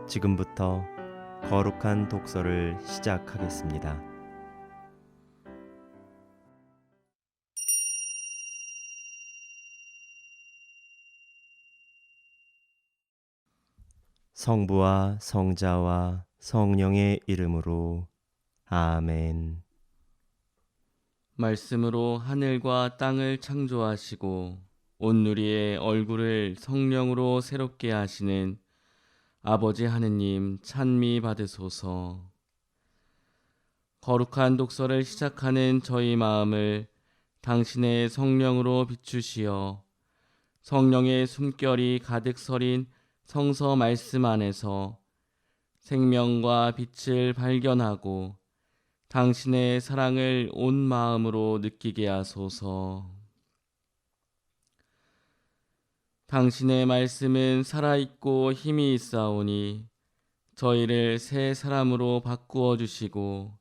지금부터 거룩한 독서를 시작하겠습니다. 성부와 성자와 성령의 이름으로 아멘. 말씀으로 하늘과 땅을 창조하시고 온누리의 얼굴을 성령으로 새롭게 하시는 아버지 하느님 찬미 받으소서. 거룩한 독서를 시작하는 저희 마음을 당신의 성령으로 비추시어 성령의 숨결이 가득 서린 성서 말씀 안에서 생명과 빛을 발견하고 당신의 사랑을 온 마음으로 느끼게 하소서. 당신의 말씀은 살아있고 힘이 있사오니 저희를 새 사람으로 바꾸어 주시고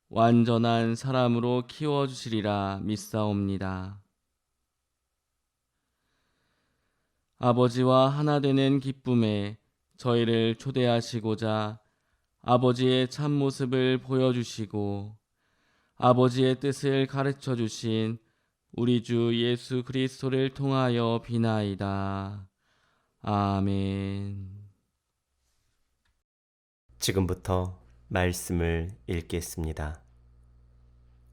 완전한 사람으로 키워 주시리라 믿사옵니다. 아버지와 하나 되는 기쁨에 저희를 초대하시고자 아버지의 참모습을 보여주시고 아버지의 뜻을 가르쳐 주신 우리 주 예수 그리스도를 통하여 비나이다. 아멘. 지금부터 말씀을 읽겠습니다.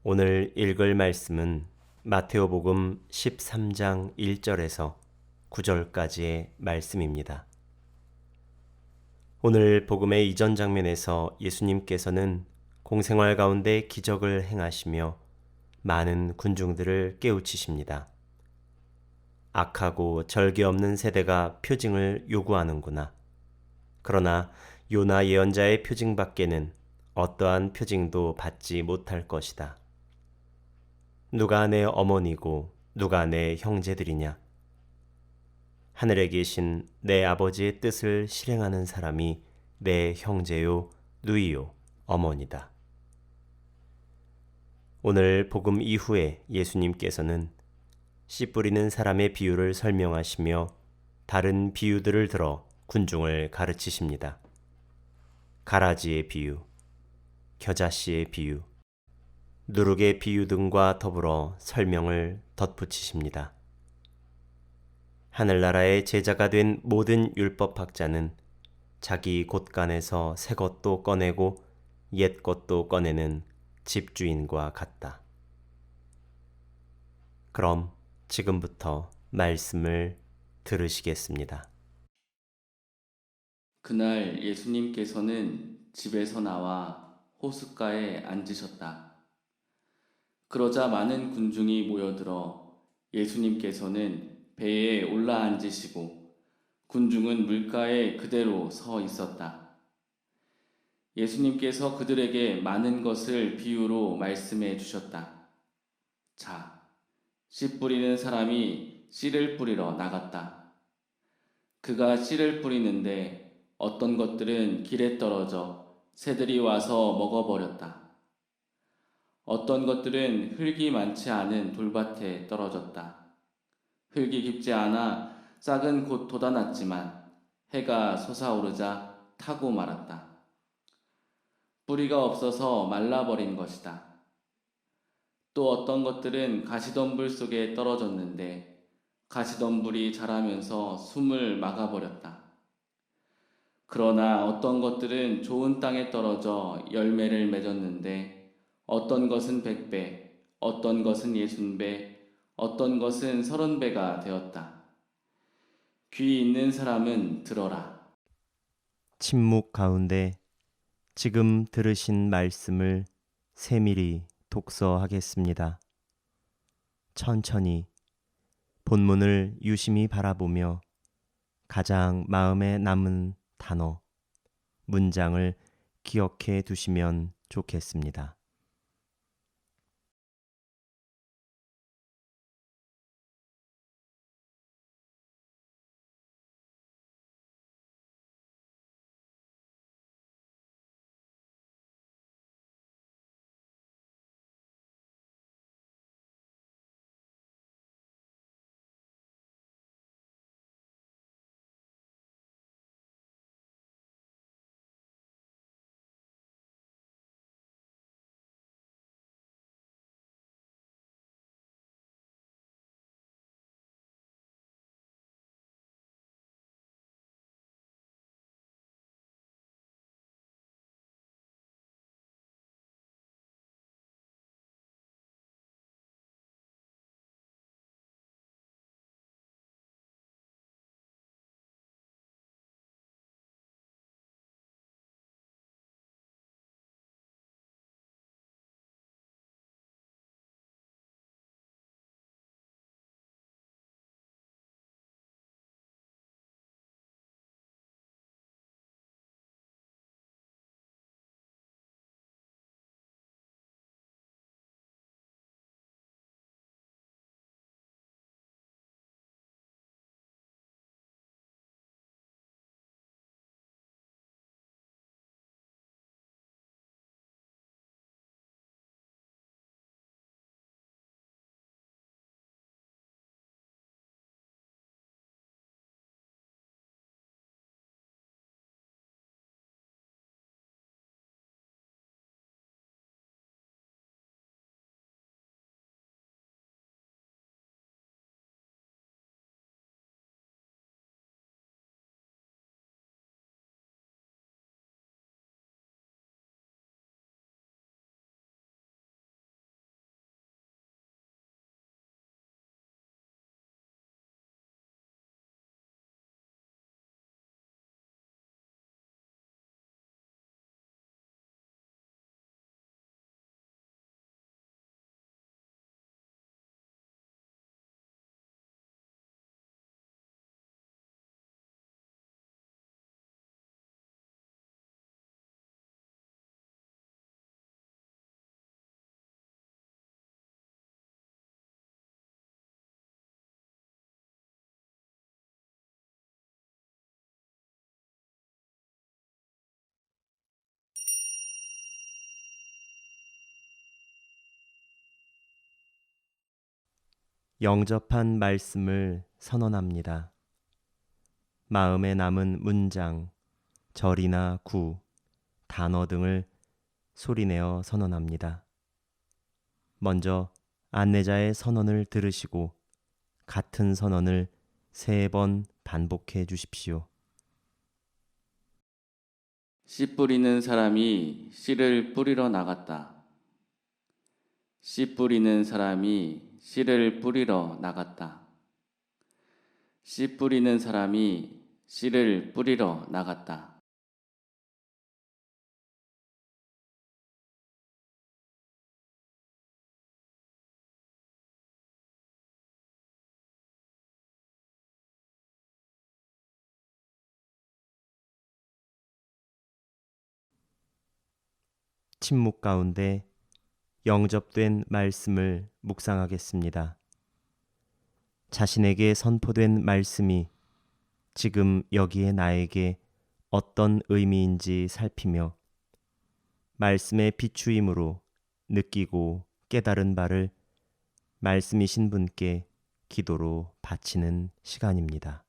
오늘 읽을 말씀은 마테오복음 13장 1절에서 9절까지의 말씀입니다. 오늘 복음의 이전 장면에서 예수님께서는 공생활 가운데 기적을 행하시며 많은 군중들을 깨우치십니다. 악하고 절개 없는 세대가 표징을 요구하는구나. 그러나 요나 예언자의 표징 밖에는 어떠한 표징도 받지 못할 것이다. 누가 내 어머니고 누가 내 형제들이냐? 하늘에 계신 내 아버지의 뜻을 실행하는 사람이 내 형제요, 누이요, 어머니다. 오늘 복음 이후에 예수님께서는 씨 뿌리는 사람의 비유를 설명하시며 다른 비유들을 들어 군중을 가르치십니다. 가라지의 비유, 겨자씨의 비유, 누룩의 비유 등과 더불어 설명을 덧붙이십니다. 하늘나라의 제자가 된 모든 율법학자는 자기 곳간에서 새 것도 꺼내고 옛 것도 꺼내는 집주인과 같다. 그럼 지금부터 말씀을 들으시겠습니다. 그날 예수님께서는 집에서 나와 호숫가에 앉으셨다. 그러자 많은 군중이 모여들어 예수님께서는 배에 올라앉으시고 군중은 물가에 그대로 서 있었다. 예수님께서 그들에게 많은 것을 비유로 말씀해 주셨다. 자, 씨 뿌리는 사람이 씨를 뿌리러 나갔다. 그가 씨를 뿌리는데 어떤 것들은 길에 떨어져 새들이 와서 먹어버렸다. 어떤 것들은 흙이 많지 않은 돌밭에 떨어졌다. 흙이 깊지 않아 싹은 곧 돋아났지만 해가 솟아오르자 타고 말았다. 뿌리가 없어서 말라버린 것이다. 또 어떤 것들은 가시덤불 속에 떨어졌는데 가시덤불이 자라면서 숨을 막아버렸다. 그러나 어떤 것들은 좋은 땅에 떨어져 열매를 맺었는데 어떤 것은 100배, 어떤 것은 60배, 어떤 것은 30배가 되었다. 귀 있는 사람은 들어라. 침묵 가운데 지금 들으신 말씀을 세밀히 독서하겠습니다. 천천히 본문을 유심히 바라보며 가장 마음에 남은 단어, 문장을 기억해 두시면 좋겠습니다. 영접한 말씀을 선언합니다. 마음에 남은 문장, 절이나 구, 단어 등을 소리내어 선언합니다. 먼저 안내자의 선언을 들으시고 같은 선언을 3번 반복해 주십시오. 씨 뿌리는 사람이 씨를 뿌리러 나갔다. 씨 뿌리는 사람이 씨를 뿌리러 나갔다. 씨 뿌리는 사람이 씨를 뿌리러 나갔다. 침묵 가운데 영접된 말씀을 묵상하겠습니다. 자신에게 선포된 말씀이 지금 여기에 나에게 어떤 의미인지 살피며 말씀의 비추임으로 느끼고 깨달은 바를 말씀이신 분께 기도로 바치는 시간입니다.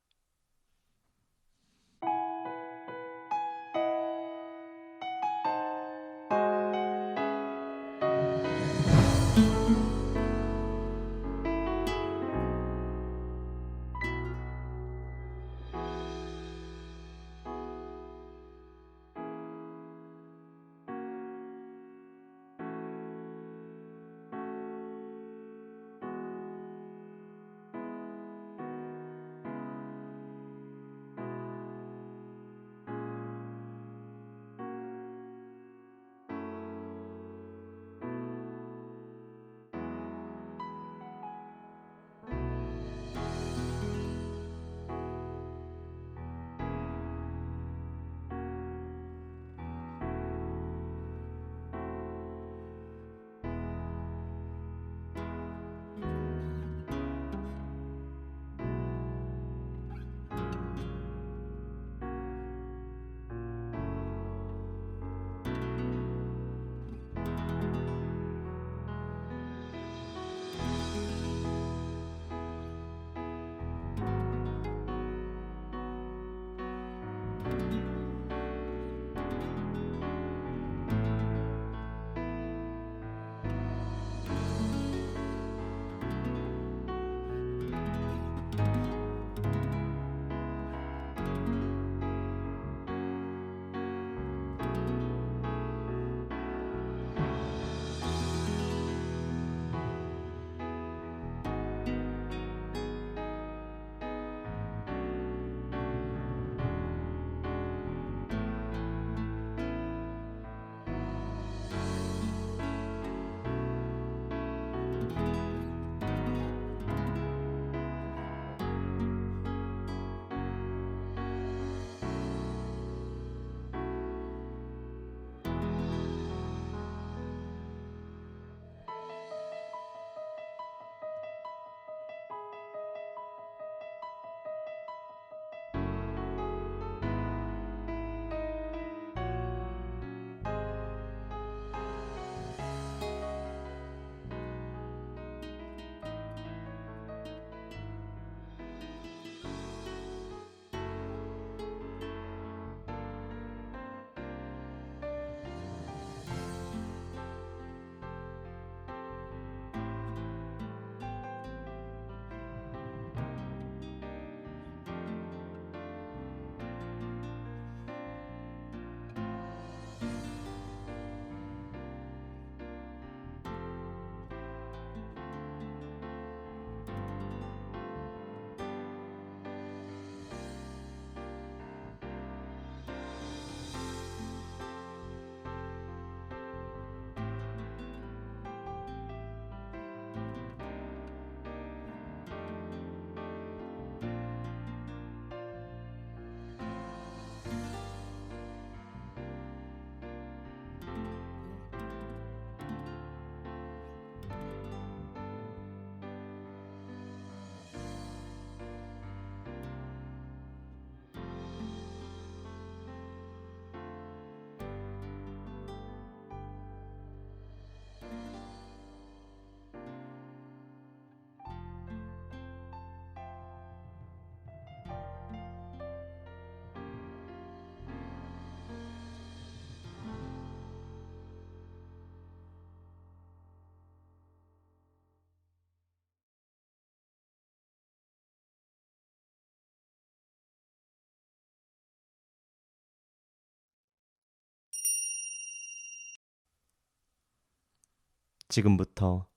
지금부터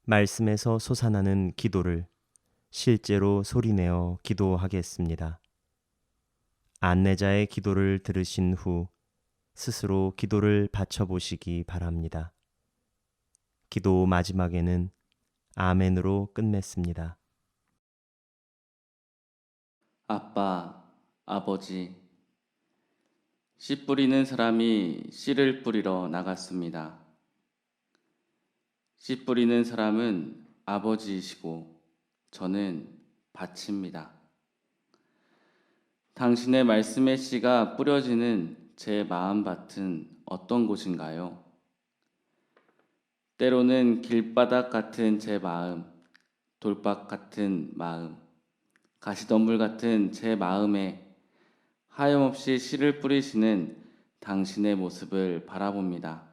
말씀에서 솟아나는 기도를 실제로 소리내어 기도하겠습니다. 안내자의 기도를 들으신 후 스스로 기도를 바쳐보시기 바랍니다. 기도 마지막에는 아멘으로 끝맺습니다. 아빠, 아버지, 씨 뿌리는 사람이 씨를 뿌리러 나갔습니다. 씨 뿌리는 사람은 아버지이시고 저는 밭입니다. 당신의 말씀의 씨가 뿌려지는 제 마음밭은 어떤 곳인가요? 때로는 길바닥 같은 제 마음, 돌박 같은 마음, 가시덤불 같은 제 마음에 하염없이 씨를 뿌리시는 당신의 모습을 바라봅니다.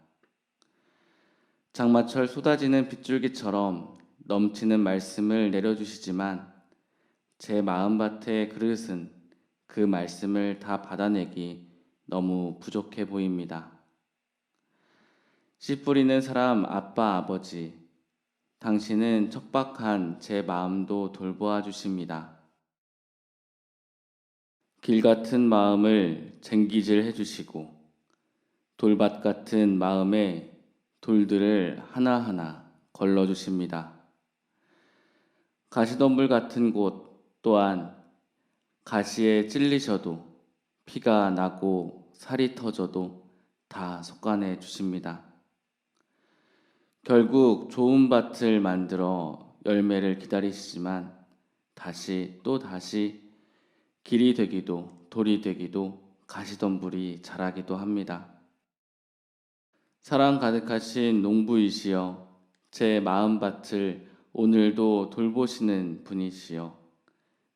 장마철 쏟아지는 빗줄기처럼 넘치는 말씀을 내려주시지만 제 마음밭의 그릇은 그 말씀을 다 받아내기 너무 부족해 보입니다. 씨 뿌리는 사람 아빠 아버지, 당신은 척박한 제 마음도 돌보아 주십니다. 길 같은 마음을 쟁기질 해주시고 돌밭 같은 마음에 돌들을 하나하나 걸러주십니다. 가시덤불 같은 곳 또한 가시에 찔리셔도 피가 나고 살이 터져도 다 솎아내 주십니다. 결국 좋은 밭을 만들어 열매를 기다리시지만 다시 또 다시 길이 되기도 돌이 되기도 가시덤불이 자라기도 합니다. 사랑 가득하신 농부이시여 제 마음밭을 오늘도 돌보시는 분이시여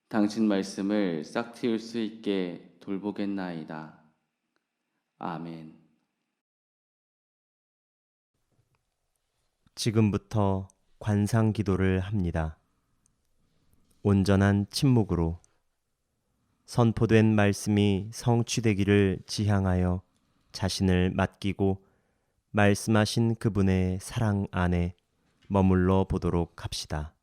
당신 말씀을 싹 틔울 수 있게 돌보겠나이다. 아멘. 지금부터 관상 기도를 합니다. 온전한 침묵으로 선포된 말씀이 성취되기를 지향하여 자신을 맡기고 말씀하신 그분의 사랑 안에 머물러 보도록 합시다.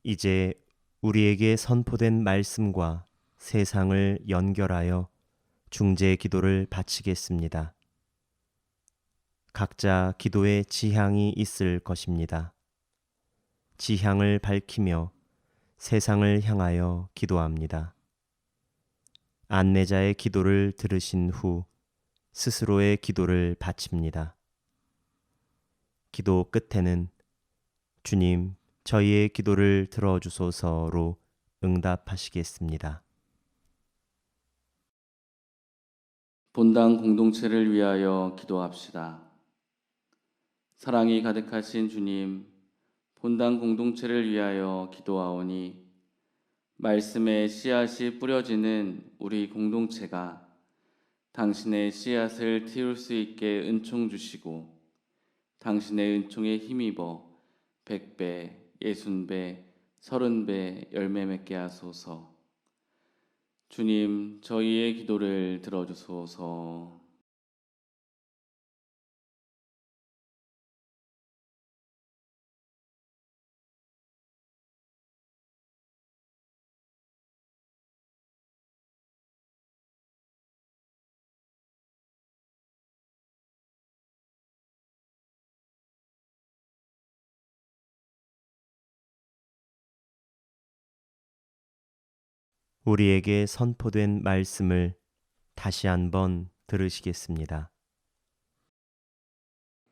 이제 우리에게 선포된 말씀과 세상을 연결하여 중재 기도를 바치겠습니다. 각자 기도의 지향이 있을 것입니다. 지향을 밝히며 세상을 향하여 기도합니다. 안내자의 기도를 들으신 후 스스로의 기도를 바칩니다. 기도 끝에는 주님, 저희의 기도를 들어주소서로 응답하시겠습니다. 본당 공동체를 위하여 기도합시다. 사랑이 가득하신 주님, 본당 공동체를 위하여 기도하오니 말씀의 씨앗이 뿌려지는 우리 공동체가 당신의 씨앗을 틔울 수 있게 은총 주시고 당신의 은총에 힘입어 100배, 60배, 30배 열매 맺게 하소서. 주님, 저희의 기도를 들어주소서. 우리에게 선포된 말씀을 다시 한번 들으시겠습니다.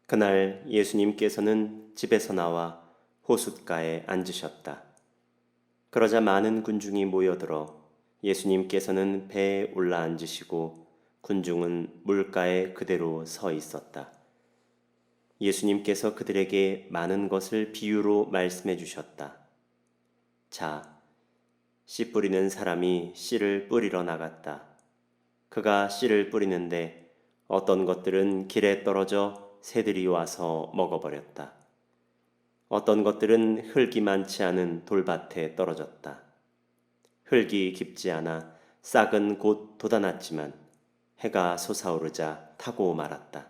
그날 예수님께서는 집에서 나와 호숫가에 앉으셨다. 그러자 많은 군중이 모여들어 예수님께서는 배에 올라앉으시고 군중은 물가에 그대로 서 있었다. 예수님께서 그들에게 많은 것을 비유로 말씀해 주셨다. 자, 씨 뿌리는 사람이 씨를 뿌리러 나갔다. 그가 씨를 뿌리는데 어떤 것들은 길에 떨어져 새들이 와서 먹어버렸다. 어떤 것들은 흙이 많지 않은 돌밭에 떨어졌다. 흙이 깊지 않아 싹은 곧 돋아났지만 해가 솟아오르자 타고 말았다.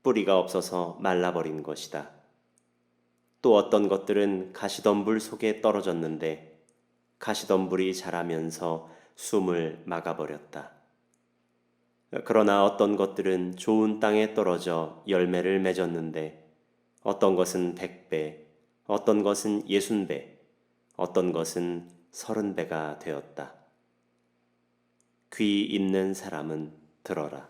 뿌리가 없어서 말라버린 것이다. 또 어떤 것들은 가시덤불 속에 떨어졌는데 가시덤불이 자라면서 숨을 막아버렸다. 그러나 어떤 것들은 좋은 땅에 떨어져 열매를 맺었는데 어떤 것은 100배, 어떤 것은 60배, 어떤 것은 30배가 되었다. 귀 있는 사람은 들어라.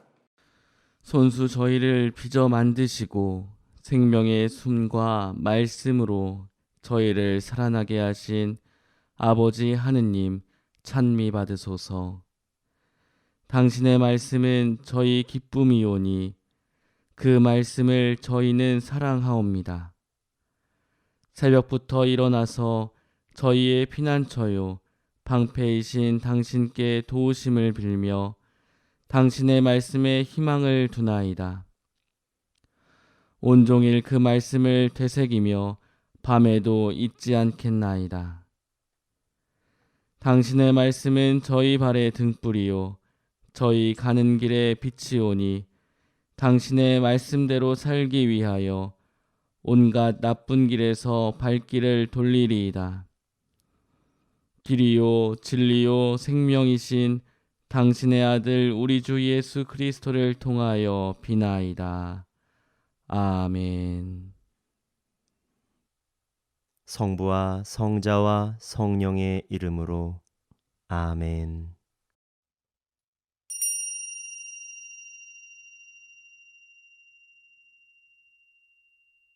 손수 저희를 빚어 만드시고 생명의 숨과 말씀으로 저희를 살아나게 하신 아버지 하느님 찬미 받으소서. 당신의 말씀은 저희 기쁨이오니 그 말씀을 저희는 사랑하옵니다. 새벽부터 일어나서 저희의 피난처요 방패이신 당신께 도우심을 빌며 당신의 말씀에 희망을 두나이다. 온종일 그 말씀을 되새기며 밤에도 잊지 않겠나이다. 당신의 말씀은 저희 발의 등불이요 저희 가는 길의 빛이오니 당신의 말씀대로 살기 위하여 온갖 나쁜 길에서 발길을 돌리리이다. 길이요 진리요 생명이신 당신의 아들 우리 주 예수 그리스도를 통하여 비나이다. 아멘. 성부와 성자와 성령의 이름으로 아멘.